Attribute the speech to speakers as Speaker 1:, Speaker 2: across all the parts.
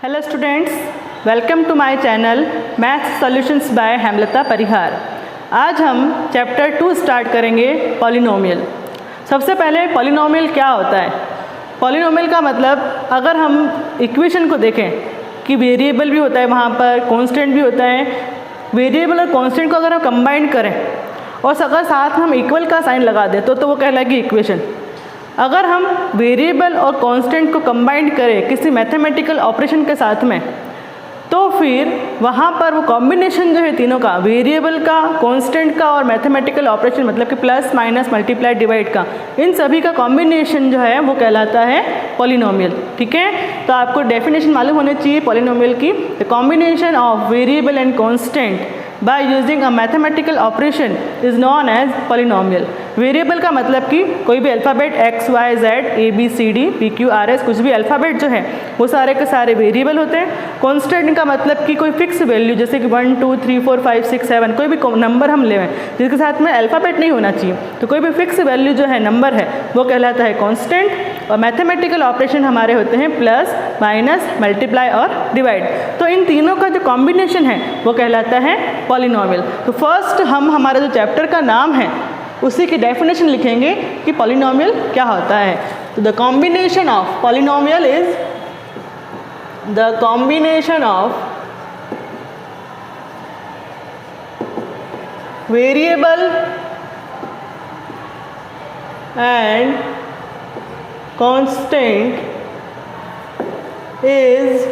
Speaker 1: Hello students, welcome to my channel maths solutions by Hemlata Parihar. आज हम chapter 2 start करेंगे polynomial. सबसे पहले पॉलिनोमियल क्या होता है। पॉलिनोमियल का मतलब अगर हम इक्वेशन को देखें कि वेरिएबल भी होता है, वहाँ पर कांस्टेंट भी होता है। वेरिएबल और कांस्टेंट को अगर हम कंबाइन करें और अगर साथ में हम इक्वल का साइन लगा दें तो वो कहलाएगी इक्वेशन। अगर हम वेरिएबल और कांस्टेंट को कंबाइन करें किसी मैथमेटिकल ऑपरेशन के साथ में, तो फिर वहाँ पर वो कॉम्बिनेशन जो है तीनों का, वेरिएबल का, कांस्टेंट का और मैथमेटिकल ऑपरेशन मतलब कि प्लस माइनस मल्टीप्लाई डिवाइड का, इन सभी का कॉम्बिनेशन जो है वो कहलाता है पॉलिनोमियल। ठीक है, तो आपको डेफिनेशन मालूम होनी चाहिए पॉलिनोमियल की। The combination of variable and constant by using a mathematical operation is known as polynomial. Variable का मतलब कि कोई भी alphabet x y z a b c d p q r s, कुछ भी अल्फ़ाबेट जो है वो सारे के सारे वेरिएबल होते हैं। कांस्टेंट का मतलब कि कोई फिक्स वैल्यू, जैसे कि 1 2 3 4 5 6 7 कोई भी नंबर हम लें जिसके साथ में अल्फ़ाबेट नहीं होना चाहिए, तो कोई भी फिक्स वैल्यू जो है नंबर है वो कहलाता है कांस्टेंट। और मैथमेटिकल ऑपरेशन हमारे होते हैं प्लस माइनस मल्टीप्लाई और डिवाइड। तो इन तीनों का जो कॉम्बिनेशन है वो कहलाता है पॉलिनोमियल। तो फर्स्ट हम हमारा जो चैप्टर का नाम है उसी की डेफिनेशन लिखेंगे कि पॉलिनोमियल क्या होता है। तो the combination of polynomial is the combination of variable and constant is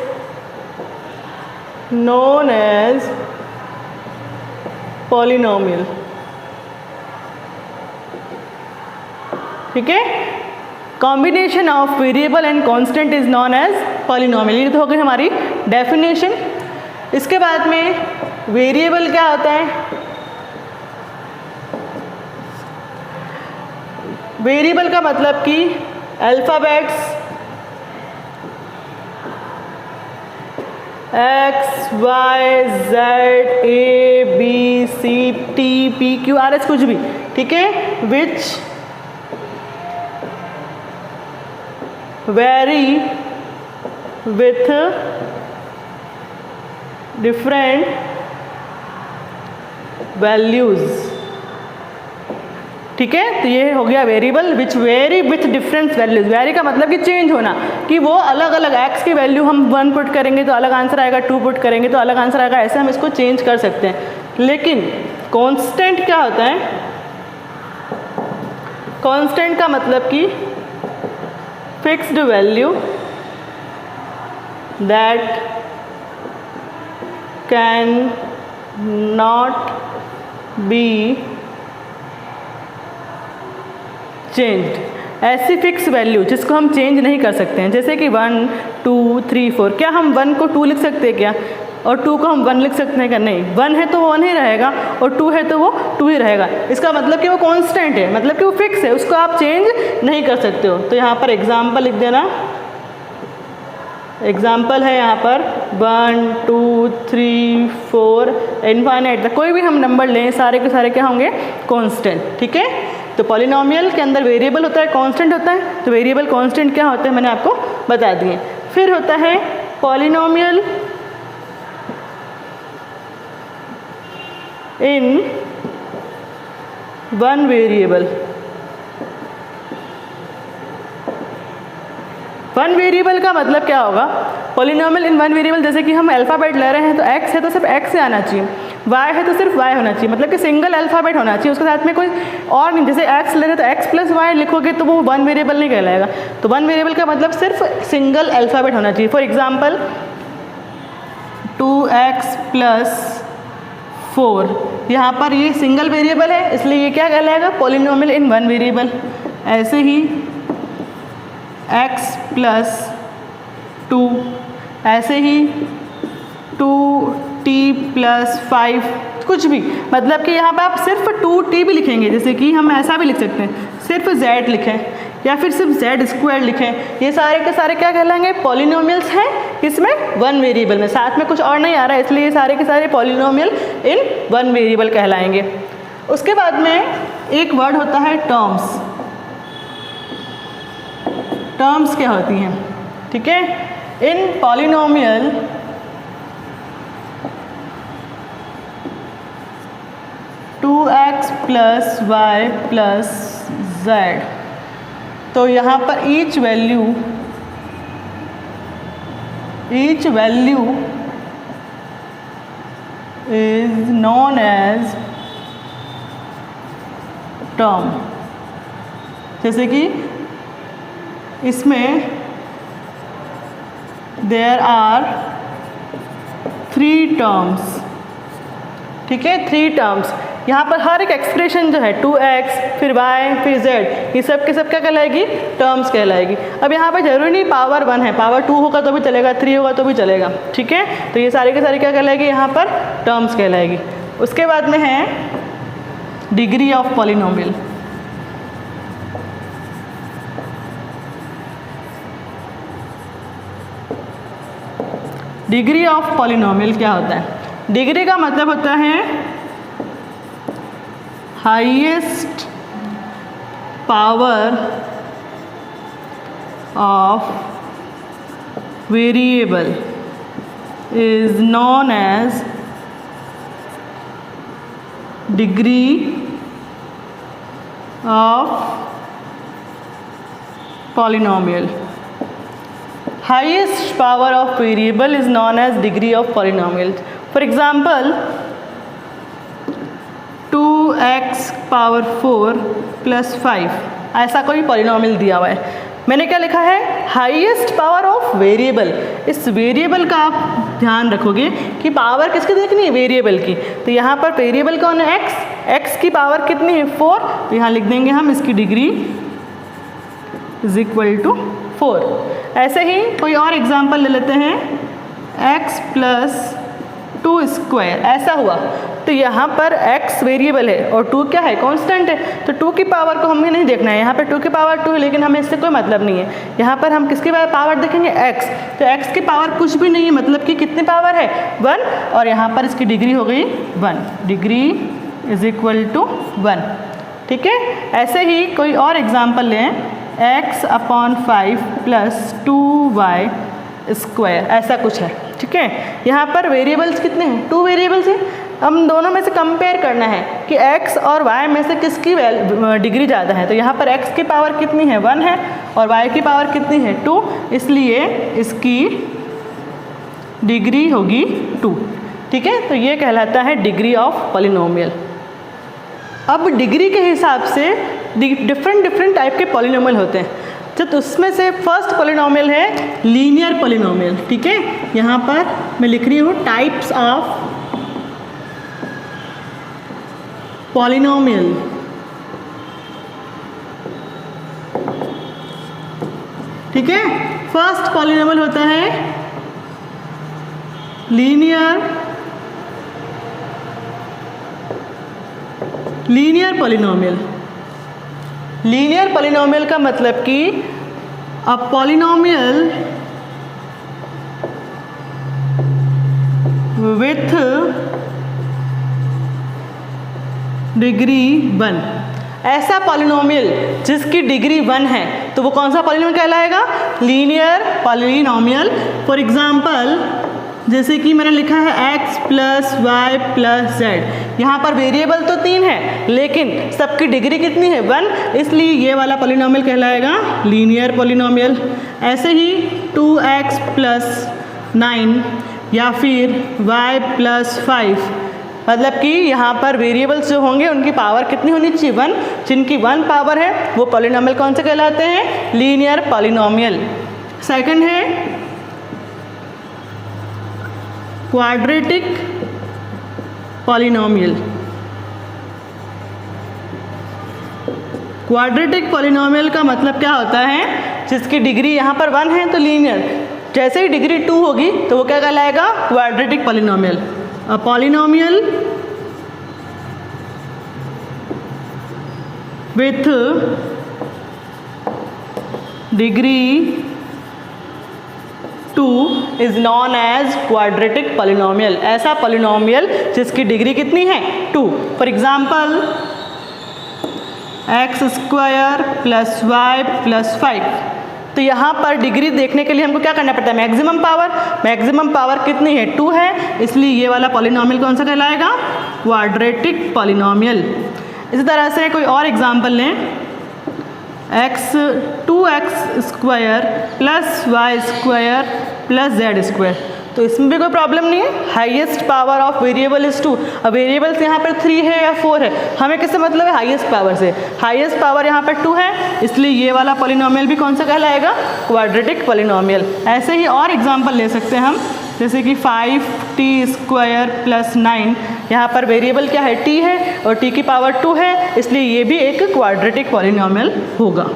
Speaker 1: known as polynomial। ठीक है, combination of variable and constant is known as polynomial. ये तो हो गई हमारी डेफिनेशन। इसके बाद में वेरिएबल क्या होता है। वेरिएबल का मतलब कि alphabets x y z a b c t p q r s कुछ भी, ठीक है, which vary with different values. ठीक है, तो ये हो गया variable which vary with difference values. Vary का मतलब कि चेंज होना, कि वो अलग अलग एक्स की वैल्यू हम 1 पुट करेंगे तो अलग आंसर आएगा, 2 पुट करेंगे तो अलग आंसर आएगा, ऐसे हम इसको चेंज कर सकते हैं। लेकिन कांस्टेंट क्या होता है। कांस्टेंट का मतलब कि fixed value that can not be changed. ऐसी फिक्स वैल्यू जिसको हम चेंज नहीं कर सकते हैं, जैसे कि 1 2 3 4। क्या हम 1 को 2 लिख सकते हैं क्या, और 2 को हम 1 लिख सकते हैं क्या? नहीं। 1 है तो वो 1 ही रहेगा और 2 है तो वो 2 ही रहेगा। इसका मतलब कि वो कांस्टेंट है, मतलब कि वो फिक्स है, उसको आप चेंज नहीं कर सकते हो। तो यहाँ पर एग्जाम्पल लिख देना। एग्जाम्पल है यहाँ पर 1 2 3 4 इनफाइनाइट तक कोई भी हम नंबर लें, सारे के सारे क्या होंगे, कांस्टेंट। ठीक है, तो पॉलिनोमियल के अंदर वेरिएबल होता है, कांस्टेंट होता है। तो वेरिएबल कांस्टेंट क्या होते हैं मैंने आपको बता दिए। फिर होता है polynomial in one variable. One variable का मतलब क्या होगा। पॉलिनोमियल इन वन वेरिएबल, जैसे कि हम अल्फ़ाबेट ले रहे हैं तो एक्स है तो सिर्फ एक्स से आना चाहिए, वाई है तो सिर्फ वाई होना चाहिए, मतलब कि सिंगल अल्फ़ाबेट होना चाहिए, उसके साथ में कोई और नहीं। जैसे एक्स ले रहे हैं तो एक्स प्लस वाई लिखोगे तो वो वन वेरिएबल नहीं कहलाएगा। तो वन वेरिएबल का मतलब सिर्फ सिंगल अल्फ़ाबेट होना चाहिए। फॉर एग्जाम्पल 2x + 4, यहाँ पर ये सिंगल वेरिएबल है इसलिए ये क्या कहलाएगा, पॉलिनोमियल इन वन वेरिएबल। ऐसे ही x + 2, ऐसे ही 2t + 5 कुछ भी, मतलब कि यहाँ पे आप सिर्फ 2t भी लिखेंगे, जैसे कि हम ऐसा भी लिख सकते हैं सिर्फ z लिखें या फिर सिर्फ z² लिखें। ये सारे के सारे क्या कहलाएंगे, पॉलिनोमियल्स हैं किसमें, वन वेरिएबल में। साथ में कुछ और नहीं आ रहा है इसलिए ये सारे के सारे पॉलिनोमियल इन वन वेरिएबल कहलाएंगे। उसके बाद में एक वर्ड होता है टर्म्स। टर्म्स क्या होती हैं, ठीक है। In polynomial two x plus y plus z, तो यहाँ पर each value is known as term। जैसे कि इसमें there are 3 terms, ठीक है, 3 टर्म्स। यहाँ पर हर एक एक्सप्रेशन जो है 2x फिर y फिर z, ये सब के सब क्या कहलाएगी? टर्म्स कहलाएगी। अब यहाँ पर जरूरी नहीं पावर 1 है, पावर 2 होगा तो भी चलेगा, 3 होगा तो भी चलेगा, ठीक है। तो ये सारे के सारे क्या कहलाएगी? यहाँ पर टर्म्स कहलाएगी। उसके बाद में है degree of polynomial. Degree of polynomial क्या होता है? डिग्री का मतलब होता है highest power of variable is known as degree of polynomial. Highest power of variable is known as degree of polynomial. For example, 2x power 4 plus 5 ऐसा कोई polynomial दिया हुआ है। मैंने क्या लिखा है? Highest power of variable. इस वेरिएबल का आप ध्यान रखोगे कि पावर किसकी देखनी है? वेरिएबल की। तो यहाँ पर वेरिएबल कौन है? x की पावर कितनी है? 4। तो यहाँ लिख देंगे हम इसकी डिग्री इज इक्वल टू 4। ऐसे ही कोई और एग्जाम्पल ले लेते हैं, x प्लस 2 स्क्वायर ऐसा हुआ। तो यहाँ पर x वेरिएबल है और 2 क्या है? कांस्टेंट है। तो 2 की पावर को हमें नहीं देखना है, यहाँ पे 2 की पावर 2 है, लेकिन हमें इससे कोई मतलब नहीं है। यहाँ पर हम किसकी पावर देखेंगे? x। तो x की पावर कुछ भी नहीं है, मतलब कि कितनी पावर है? 1। और यहाँ पर इसकी डिग्री हो गई 1, डिग्री इज इक्वल टू 1, ठीक है। ऐसे ही कोई और एग्जाम्पल लें, x upon 5 plus 2y square ऐसा कुछ है, ठीक है। यहाँ पर वेरिएबल्स कितने हैं? 2 वेरिएबल्स हैं। हम दोनों में से कंपेयर करना है कि x और y में से किसकी डिग्री ज़्यादा है। तो यहाँ पर x की पावर कितनी है? 1 है और y की पावर कितनी है? 2। इसलिए इसकी डिग्री होगी 2, ठीक है। तो ये कहलाता है डिग्री ऑफ पॉलिनोमियल। अब डिग्री के हिसाब से डिफरेंट टाइप के पॉलिनोमियल होते हैं। तो उसमें से फर्स्ट पॉलिनोमियल है लीनियर पॉलिनोमियल, ठीक है। यहाँ पर मैं लिख रही हूँ टाइप्स ऑफ पॉलिनोमियल। ठीक है, फर्स्ट पॉलिनोमियल होता है लीनियर पॉलिनोमियल। लीनियर पॉलिनोमियल का मतलब कि अ पॉलिनोमियल विथ डिग्री 1। ऐसा पॉलिनोमियल जिसकी डिग्री 1 है तो वो कौन सा पॉलिनोमियल कहलाएगा? Linear polynomial. फॉर एग्जाम्पल जैसे कि मैंने लिखा है x plus y plus z. यहाँ पर वेरिएबल तो 3 है लेकिन सबकी डिग्री कितनी है? 1, इसलिए ये वाला पॉलिनोमियल कहलाएगा लीनियर पॉलिनोमियल। ऐसे ही 2x प्लस 9 या फिर y प्लस 5, मतलब कि यहाँ पर वेरिएबल्स जो होंगे उनकी पावर कितनी होनी चाहिए? 1। जिनकी 1 पावर है वो पॉलिनोमियल कौन से कहलाते हैं? Linear polynomial. सेकंड है क्वाड्रेटिक पॉलिनोमियल। क्वाड्रेटिक पॉलिनोमियल का मतलब क्या होता है? जिसकी डिग्री यहाँ पर 1 है तो लीनियर, जैसे ही डिग्री 2 होगी तो वो क्या कहलाएगा? Quadratic polynomial. A polynomial with degree 2 is known as quadratic polynomial. ऐसा पॉलिनोमियल जिसकी डिग्री कितनी है? 2। For example x square plus y plus 5। तो यहाँ पर डिग्री देखने के लिए हमको क्या करना पड़ता है, मैक्सिमम पावर कितनी है, 2 है, इसलिए ये वाला पॉलिनोमियल कौन सा कहलाएगा, क्वाड्रेटिक पॉलिनोमियल। इसी तरह से कोई और एग्जाम्पल लें, 2x square plus y square plus z square, तो इसमें भी कोई प्रॉब्लम नहीं है। Highest power of variable is 2। अब वेरिएबल्स यहाँ पर 3 है या 4 है, हमें किससे मतलब है, हाईएस्ट पावर से। हाईएस्ट पावर यहाँ पर 2 है, इसलिए ये वाला पॉलिनोमियल भी कौन सा कहलाएगा, क्वाड्रेटिक पॉलिनोमियल। ऐसे ही और एग्जाम्पल ले सकते हैं हम, जैसे कि 5t स्क्वायर प्लस 9, यहाँ पर वेरिएबल क्या है, t है और t की पावर 2 है, इसलिए ये भी एक क्वाड्रेटिक पॉलिनोमियल होगा।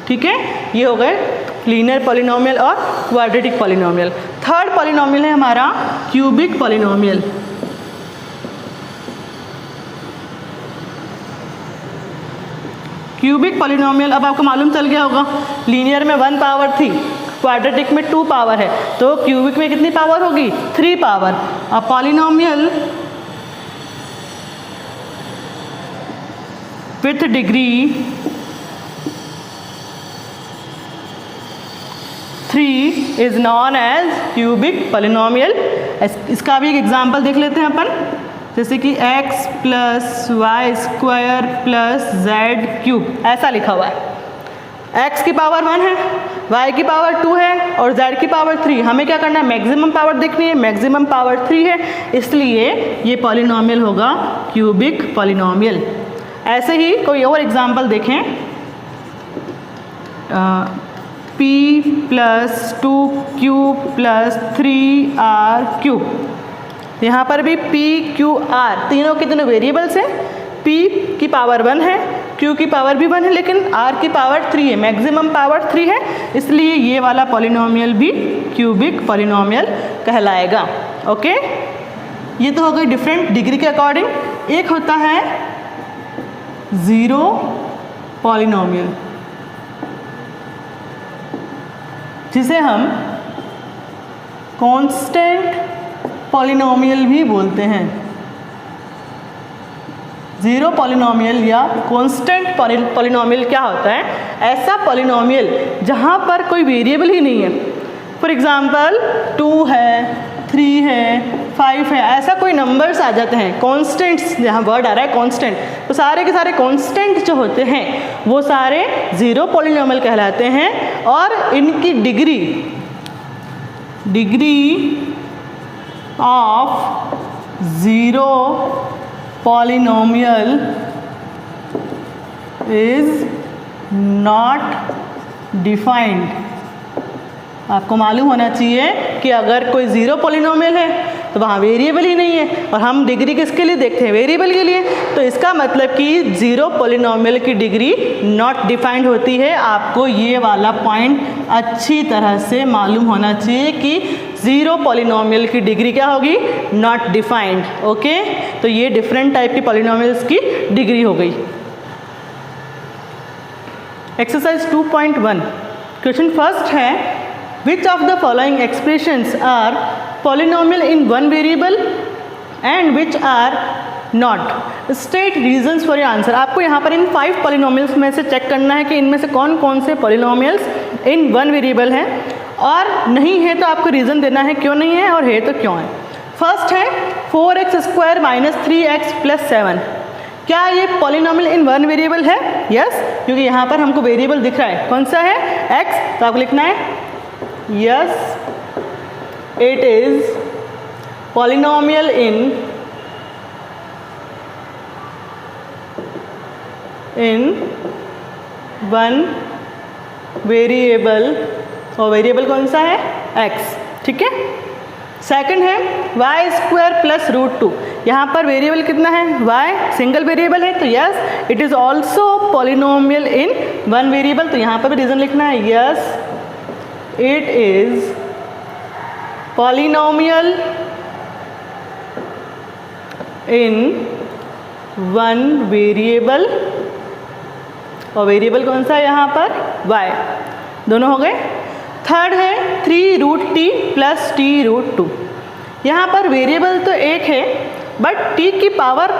Speaker 1: ठीक है, ये हो गए लीनियर पॉलिनोमियल और क्वाड्रेटिक पॉलिनोमियल। थर्ड पॉलिनोमियल है हमारा क्यूबिक पॉलिनोमियल। क्यूबिक पॉलिनोमियल, अब आपको मालूम चल गया होगा, लीनियर में 1 पावर थी, क्वाड्रेटिक में 2 पावर है, तो क्यूबिक में कितनी पावर होगी, 3 पावर। अब polynomial with degree 3 is known as cubic polynomial. इसका भी एक एग्जाम्पल देख लेते हैं अपन, जैसे कि x plus y square plus z cube, ऐसा लिखा हुआ है। x की पावर 1 है, y की पावर 2 है और z की पावर 3। हमें क्या करना है, मैक्सिमम पावर देखनी है, मैक्सिमम पावर 3 है, इसलिए ये पॉलिनोमियल होगा क्यूबिक पॉलिनोमियल। ऐसे ही कोई और एग्जाम्पल देखें, p plus 2q plus 3r cube, यहाँ पर भी p q r तीनों के तीनों वेरिएबल्स हैं। p की पावर 1 है, q की पावर भी 1 है, लेकिन r की पावर 3 है, मैक्सिमम पावर 3 है, इसलिए ये वाला पॉलिनोमियल भी क्यूबिक पॉलिनोमियल कहलाएगा। ओके, ये तो हो गई डिफरेंट डिग्री के अकॉर्डिंग। एक होता है ज़ीरो पॉलिनोमियल, जिसे हम कांस्टेंट पॉलिनोमियल भी बोलते हैं। ज़ीरो पॉलिनोमियल या कांस्टेंट पॉलिनोमियल क्या होता है, ऐसा पॉलिनोमियल जहाँ पर कोई वेरिएबल ही नहीं है। फॉर एग्जांपल 2 है, 3 है, 5 है, ऐसा कोई नंबर्स आ जाते हैं, कांस्टेंट्स, यहाँ वर्ड आ रहा है कांस्टेंट, तो सारे के सारे कांस्टेंट जो होते हैं वो सारे ज़ीरो पॉलिनोमियल कहलाते हैं। और इनकी degree of zero polynomial is not defined. आपको मालूम होना चाहिए कि अगर कोई ज़ीरो पॉलिनोमियल है तो वहाँ वेरिएबल ही नहीं है, और हम डिग्री किसके लिए देखते हैं, वेरिएबल के लिए। तो इसका मतलब कि ज़ीरो पॉलिनोमियल की डिग्री नॉट डिफाइंड होती है। आपको ये वाला पॉइंट अच्छी तरह से मालूम होना चाहिए कि ज़ीरो पॉलिनोमियल की डिग्री क्या होगी, नॉट डिफाइंड। ओके, तो ये डिफरेंट टाइप की पॉलिनोमियल्स की डिग्री हो गई। एक्सरसाइज 2.1 क्वेश्चन फर्स्ट है, which of the following expressions are polynomial in one variable and which are not? State reasons for your answer। आपको यहाँ पर इन 5 पॉलिनोमियल्स में से चेक करना है कि इनमें से कौन कौन से पॉलिनोमियल्स इन वन वेरिएबल हैं, और नहीं है तो आपको रीज़न देना है क्यों नहीं है, और है तो क्यों है। फर्स्ट है 4x square minus 3x plus 7। क्या ये पॉलिनोमियल इन वन वेरिएबल है? यस, क्योंकि यहाँ पर हमको वेरिएबल दिख रहा है, कौन सा है, x, तो आपको लिखना है yes it is polynomial in one variable, और वेरिएबल कौन सा है, x। ठीक है, सेकंड है वाई स्क्वायर प्लस रूट 2। यहाँ पर वेरिएबल कितना है, y, सिंगल वेरिएबल है, तो yes it is also polynomial in one variable. तो यहाँ पर भी रीज़न लिखना है, yes it is polynomial in one variable, और वेरिएबल कौन सा है यहाँ पर, y। दोनों हो गए। थर्ड है 3 root t plus t root 2। यहाँ पर वेरिएबल तो एक है बट t की पावर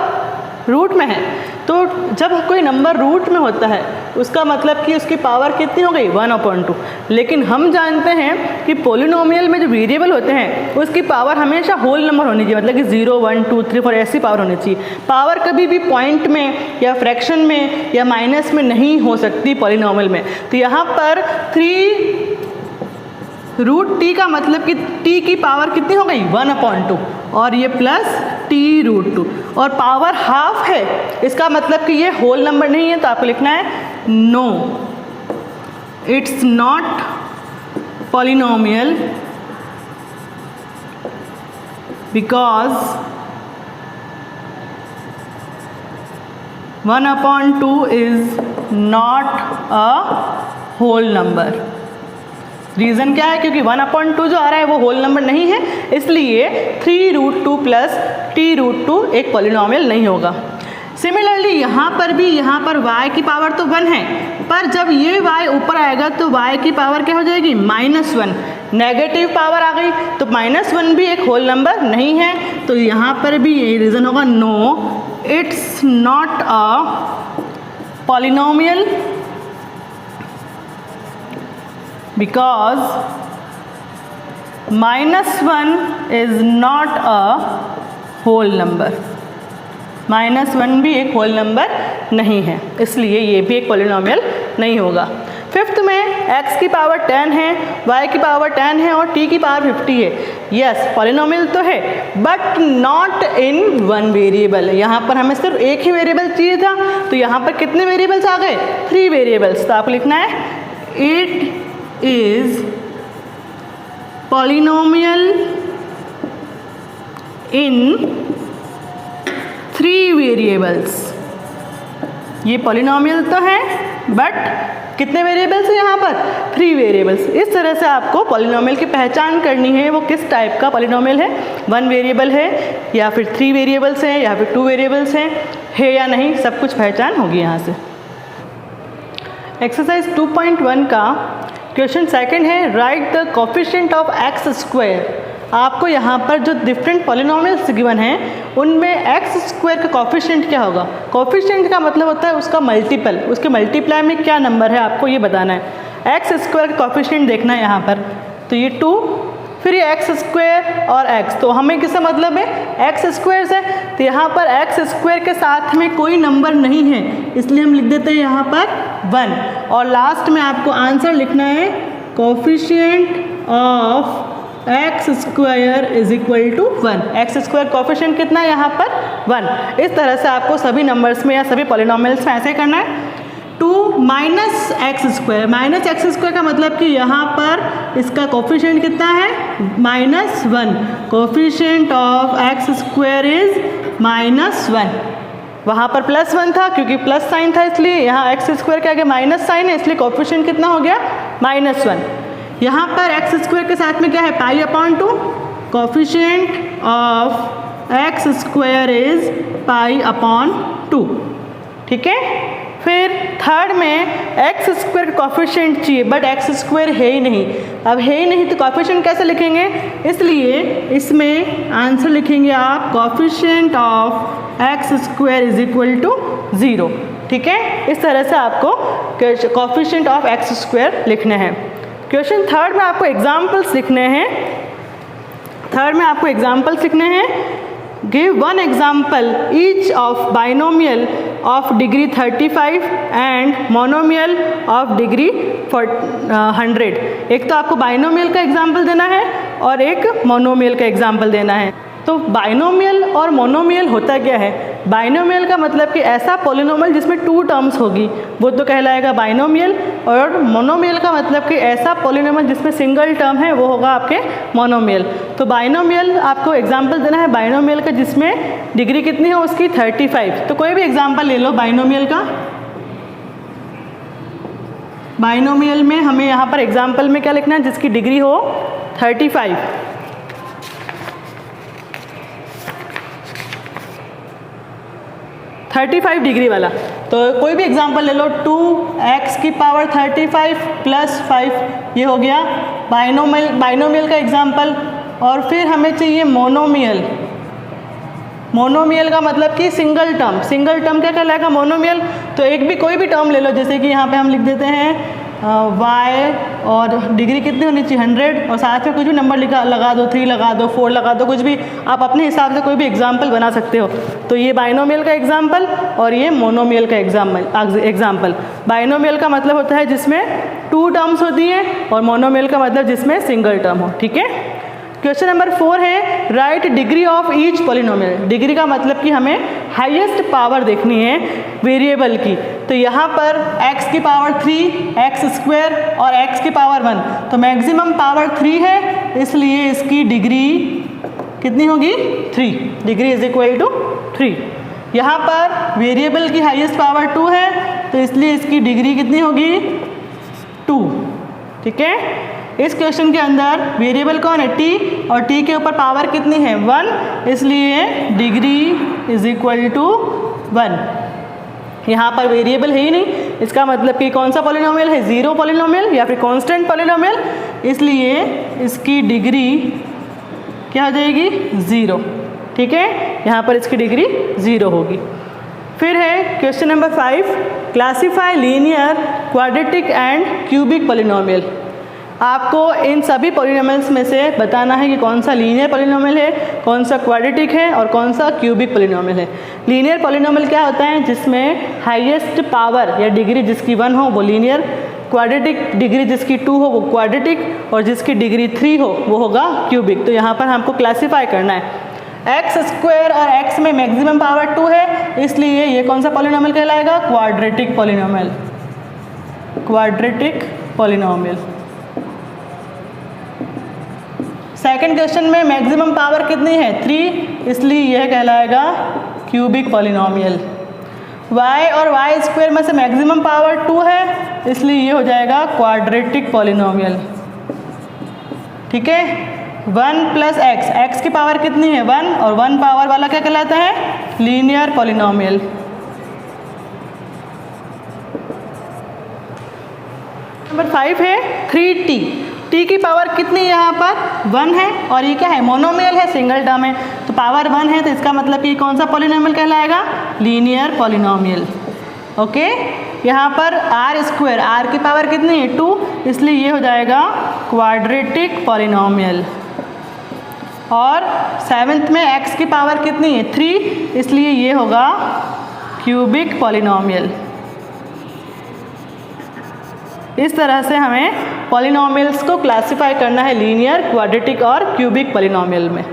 Speaker 1: रूट में है, तो जब कोई नंबर रूट में होता है उसका मतलब कि उसकी पावर कितनी हो गई 1/2। लेकिन हम जानते हैं कि पॉलिनोमियल में जो वेरिएबल होते हैं उसकी पावर हमेशा होल नंबर होनी चाहिए, मतलब कि 0 1 2 3 4 ऐसी पावर होनी चाहिए। पावर कभी भी पॉइंट में या फ्रैक्शन में या माइनस में नहीं हो सकती पॉलिनोमियल में। तो यहाँ पर 3√t का मतलब कि t की पावर कितनी हो गई 1/2 और ये प्लस t√2 और पावर हाफ है, इसका मतलब कि ये होल नंबर नहीं है। तो आपको लिखना है no it's not polynomial because 1/2 is not a whole number. Reason क्या है? क्योंकि 1/2 जो आ रहा है वो होल नंबर नहीं है, इसलिए 3√2 प्लस t√2 एक पॉलिनोमियल नहीं होगा। सिमिलरली यहाँ पर भी, यहाँ पर y की पावर तो 1 है, पर जब ये y ऊपर आएगा तो y की पावर क्या हो जाएगी -1, नेगेटिव पावर आ गई, तो -1 भी एक होल नंबर नहीं है। तो यहाँ पर भी यही रीज़न होगा, no it's not a polynomial because -1 is not a whole number। -1 भी एक होल नंबर नहीं है, इसलिए ये भी एक पॉलिनोमियल नहीं होगा। फिफ्थ में x की पावर 10 है, y की पावर 10 है और t की पावर 50 है। यस, पॉलिनोमियल तो है but not in one variable. यहाँ पर हमें सिर्फ एक ही वेरिएबल चाहिए था, तो यहाँ पर कितने वेरिएबल्स आ गए? 3 वेरिएबल्स। तो आपको लिखना है it is polynomial in 3 variables। ये पॉलिनोमियल तो है बट कितने वेरिएबल्स हैं यहाँ पर? 3 वेरिएबल्स। इस तरह से आपको पॉलिनोमियल की पहचान करनी है, वो किस टाइप का पॉलिनोमियल है, 1 वेरिएबल है या फिर 3 वेरिएबल्स हैं या फिर 2 वेरिएबल्स हैं, है या नहीं, सब कुछ पहचान होगी यहाँ से। एक्सरसाइज 2.1 का क्वेश्चन सेकंड है, right the coefficient of x square. आपको यहाँ पर जो डिफरेंट पॉलिनोमियल्स गिवन हैं उनमें एक्स स्क्वायर का कोफिशिएंट क्या होगा? कोफिशिएंट का मतलब होता है उसका मल्टीपल, उसके मल्टीप्लाई में क्या नंबर है आपको ये बताना है। एक्स स्क्वायर का कोफिशिएंट देखना है यहाँ पर, तो ये 2, फिर ये एक्स स्क्वायर और एक्स, तो हमें किससे मतलब है? एक्स स्क्वायर से। तो यहाँ पर एक्स स्क्वायर के साथ में कोई नंबर नहीं है, इसलिए हम लिख देते हैं यहाँ पर 1 और लास्ट में आपको आंसर लिखना है coefficient of x square is equal to 1। X square coefficient कितना है यहाँ पर? 1। इस तरह से आपको सभी नंबर्स में या सभी पॉलिनोमियल्स में ऐसे करना है। 2 माइनस एक्स स्क्वायर का मतलब कि यहाँ पर इसका कोफिशिएंट कितना है? -1। Coefficient of x square is -1। वहाँ पर +1 था क्योंकि प्लस साइन था, इसलिए यहाँ एक्स स्क्वायर के आगे माइनस साइन है, इसलिए कोफिशिएंट कितना हो गया? -1। यहाँ पर एक्स स्क्वायर के साथ में क्या है? π/2। Coefficient of x square is π/2। ठीक है। फिर थर्ड में एक्स स्क्वायर का कोफिशिएंट चाहिए बट एक्स स्क्वायर है ही नहीं। अब है ही नहीं तो कोफिशिएंट कैसे लिखेंगे? इसलिए इसमें आंसर लिखेंगे आप coefficient of x square is equal to 0। ठीक है, इस तरह से आपको कोफिशिएंट ऑफ एक्स स्क्वायर लिखने हैं। क्वेश्चन थर्ड में आपको एग्जाम्पल्स लिखने हैं। Give 1 example each of binomial of degree 35 and monomial of degree 100। एक तो आपको बाइनोमियल का एग्जाम्पल देना है और एक मोनोमियल का एग्जाम्पल देना है। तो बाइनोमियल और मोनोमियल होता क्या है? बाइनोमियल का मतलब कि ऐसा पॉलिनोमियल जिसमें 2 टर्म्स होगी वो तो कहलाएगा बाइनोमियल, और मोनोमियल का मतलब कि ऐसा पॉलिनोमियल जिसमें सिंगल टर्म है वो होगा आपके मोनोमियल। तो बाइनोमियल आपको एग्जाम्पल देना है बाइनोमियल का जिसमें डिग्री कितनी है उसकी 35। तो कोई भी एग्जाम्पल ले लो बाइनोमियल का। बाइनोमियल में हमें यहाँ पर एग्जाम्पल में क्या लिखना है? जिसकी डिग्री हो 35। डिग्री वाला। तो कोई भी एग्जांपल ले लो, 2x की पावर 35 प्लस 5, ये हो गया बाइनोमियल का एग्जांपल। और फिर हमें चाहिए मोनोमियल। मोनोमियल का मतलब कि सिंगल टर्म। सिंगल टर्म क्या कहलाएगा? मोनोमियल। तो एक भी कोई भी टर्म ले लो, जैसे कि यहाँ पे हम लिख देते हैं y और डिग्री कितनी होनी चाहिए 100 और साथ में कुछ भी नंबर लगा दो, 3 लगा दो, 4 लगा दो, कुछ भी आप अपने हिसाब से कोई भी एग्जाम्पल बना सकते हो। तो ये बाइनोमियल का एग्जाम्पल और ये मोनोमियल का एग्जाम्पल। बाइनोमियल का मतलब होता है जिसमें 2 टर्म्स होती हैं और मोनोमियल का मतलब जिसमें सिंगल टर्म हो। ठीक है। क्वेश्चन नंबर 4 है right degree of each polynomial. Degree का मतलब कि हमें हाईएस्ट पावर देखनी है वेरिएबल की। तो यहाँ पर x की पावर 3, x² और x की पावर 1, तो मैक्सिमम पावर 3 है, इसलिए इसकी डिग्री कितनी होगी? 3। Degree is equal to 3। यहाँ पर वेरिएबल की हाईएस्ट पावर 2 है, तो इसलिए इसकी डिग्री कितनी होगी? 2। ठीक है। इस क्वेश्चन के अंदर वेरिएबल कौन है? t, और t के ऊपर पावर कितनी है? 1, इसलिए डिग्री इज इक्वल टू 1। यहाँ पर वेरिएबल है ही नहीं, इसका मतलब कि कौन सा पॉलिनोमियल है? 0 पॉलिनोमियल या फिर कांस्टेंट पॉलिनोमियल, इसलिए इसकी डिग्री क्या हो जाएगी? 0। ठीक है। यहाँ पर इसकी डिग्री 0 होगी। फिर है question number 5 classify linear, quadratic and cubic polynomial. आपको इन सभी पॉलिनोमियल्स में से बताना है कि कौन सा लीनियर पॉलिनोमियल है, कौन सा क्वाड्रेटिक है और कौन सा क्यूबिक पॉलिनोमियल है। लीनियर पॉलिनोमियल क्या होता है? जिसमें हाईएस्ट पावर या डिग्री जिसकी 1 हो वो लीनियर, क्वाड्रेटिक डिग्री जिसकी 2 हो वो क्वाड्रेटिक, और जिसकी डिग्री 3 हो वो होगा क्यूबिक। तो यहाँ पर हमको क्लासीफाई करना है। x² और x में मैक्सिमम पावर 2 है, इसलिए ये कौन सा पॉलिनोमियल कहलाएगा? Quadratic polynomial. Quadratic polynomial. Second question में मैक्सिमम पावर कितनी है? 3, इसलिए यह कहलाएगा क्यूबिक पॉलिनोमियल। y और y² में से मैक्सिमम पावर 2 है, इसलिए ये हो जाएगा क्वाड्रेटिक पॉलिनोमियल। ठीक है। 1 + x, x की पावर कितनी है? 1, और 1 पावर वाला क्या कहलाता है? Linear polynomial. नंबर 5 है 3t। t की पावर कितनी है? यहाँ पर 1 है, और ये क्या है? मोनोमियल है, सिंगल टर्म है, तो पावर 1 है, तो इसका मतलब कि कौन सा पॉलिनोमियल कहलाएगा? Linear polynomial. ओके। यहाँ पर r², r की पावर कितनी है? 2, इसलिए ये हो जाएगा क्वाड्रेटिक पॉलिनोमियल। और 7th में x की पावर कितनी है? 3, इसलिए ये होगा क्यूबिक पॉलिनोमियल। इस तरह से हमें पॉलिनोमियल्स को क्लासिफाई करना है लीनियर, क्वाड्रेटिक और क्यूबिक पॉलिनोमियल में।